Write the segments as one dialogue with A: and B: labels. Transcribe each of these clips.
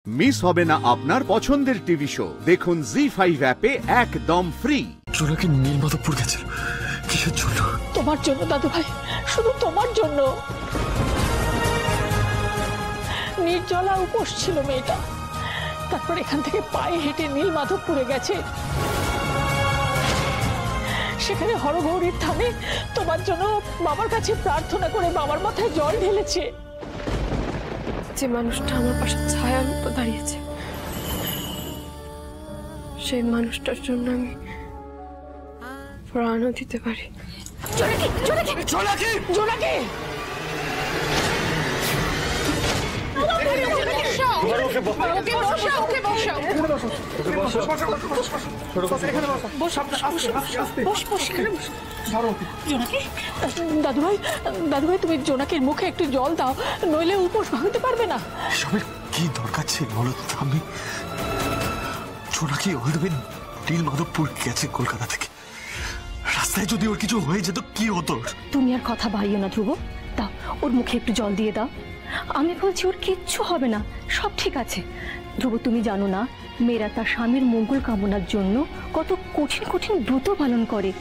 A: Miss হবে না আপনার পছন্দের টিভি শো। দেখুন জি5 অ্যাপে একদম ফ্রি।
B: জোনাকি নীলমাধবপুর গেছিল কিসের জন্য?
C: তোমার জন্য দাদু ভাই, শুধু তোমার জন্য। নির্জলা উপোস ছিল মেয়েটা, তারপর এখান থেকে পায়ে হেঁটে নীলমাধবপুরে গেছে। সেখানে হরগৌরীর থানে তোমার জন্য বাবার কাছে প্রার্থনা করে বাবার মাথায় জল ঢেলেছে।
D: যে মানুষটা আমার পাশে ছায়ার মতো দাঁড়িয়েছে, সেই মানুষটার জন্য আমি প্রাণও দিতে পারি।
C: জোনাকি, জোনাকি, জোনাকি, জোনাকি! দাদু ভাই, দাদু ভাই, তুমি জোনাকির মুখে একটু জল দাও, নইলে উপোস ভাঙতে পারবে না।
B: এসবের কি দরকার ছিল বলো? আমি জোনাকি অলরেডি নীলমাধবপুর গেছে কলকাতা থেকে। রাস্তায় যদি ওর কিছু হয়ে যেত কি হতো?
E: তুমি আর কথা বাড়িও না ধ্রুব, দাও ওর মুখে একটু জল দিয়ে দাও। আমি বলছি ওর কিচ্ছু হবে না, সব ঠিক আছে। ধ্রুব, তুমি জানো না মেয়েরা তার স্বামীর মঙ্গল কামনার জন্য কত কঠিন কঠিন ব্রত পালন করে।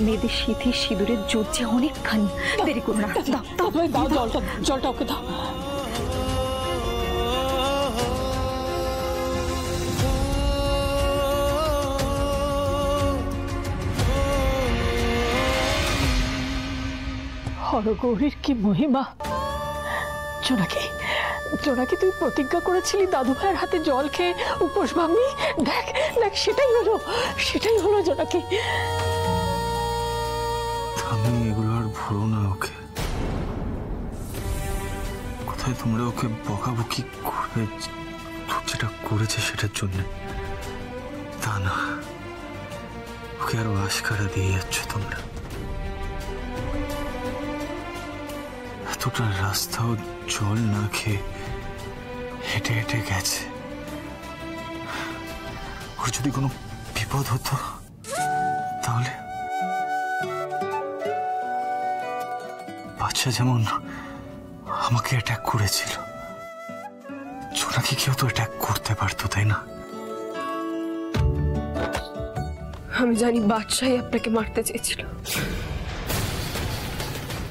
E: মেয়েদের শীতে সিঁদুরের জোর যে অনেকখানি। দেরি করো না, দাও দাও
C: দাও জলটা, জলটা ওকে দাও। হরগৌরীর কি মহিমা! জোনাকি, জোনাকি, তুই প্রতিজ্ঞা করেছিলি দাদু ভাইয়ের হাতে জল খেয়ে উপোস ভাঙবি। দেখ দেখ, সেটাই হলো, সেটাই হলো জোনাকি।
B: আমি এগুলো আর ভুলো না ওকে। কোথায় তোমরা ওকে বকাবকি করবে যেটা করেছে সেটার জন্য? তা না, ওকে আরো আশকারা দিয়ে যাচ্ছ তোমরা। এতটা রাস্তাও জল না খেয়ে হেঁটে হেঁটে গেছে। ওর যদি কোনো বিপদ হতো তাহলে? বাচ্চা যেমন আমাকে অ্যাটাক করেছিল, জোনাকি কেউ তো অ্যাটাক করতে পারতো, তাই না?
D: আমি জানি বাদশাহী আপনাকে মারতে চেয়েছিল,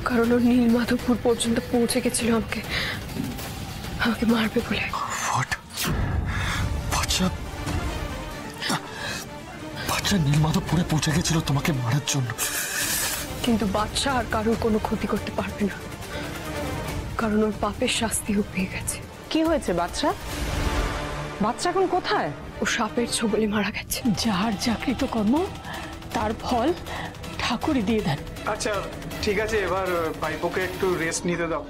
D: কারণ ও নীলমাধবপুর পর্যন্ত পৌঁছে গেছিল আমাকে আমাকে মারবে বলে।
B: বাচ্চা নীলমাধবপুরে পৌঁছে গেছিল তোমাকে মারার জন্য?
D: কিন্তু বাদশাহ আর কারোর কোনো ক্ষতি করতে পারবে না, কারণ ওর পাপের শাস্তিও পেয়ে গেছে।
F: কি হয়েছে বাচ্চা? বাচ্চা এখন কোথায়?
D: ও সাপের ছোবলে মারা গেছে।
C: যার চাকরিত কর্ম তার ফল ঠাকুরই দিয়ে দেন।
G: আচ্ছা ঠিক আছে, এবার ভাইপোকে একটু রেস্ট নিতে দাও।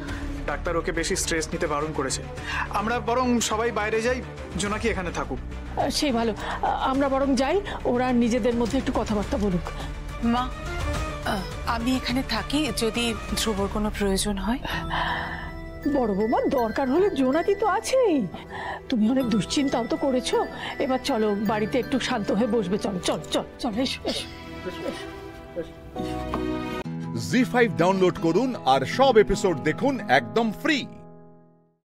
G: ডাক্তার ওকে বেশি স্ট্রেস নিতে বারণ করেছে। আমরা বরং সবাই বাইরে যাই, জোনাকি এখানে থাকুক।
C: সেই ভালো, আমরা বরং যাই, ওরা নিজেদের মধ্যে একটু কথাবার্তা বলুক।
H: মা, আমি এখানে থাকি যদি ধ্রুবর কোনো প্রয়োজন হয়।
C: বড় বৌমা, দরকার হলে জোনাকি তো আছেই। তুমি অনেক দুশ্চিন্তাও তো করেছো, এবার চলো বাড়িতে একটু শান্ত হয়ে বসবে। চলো চল চল চল, এসো এসো।
A: জি5 ডাউনলোড করুন আর সব এপিসোড দেখুন একদম ফ্রি।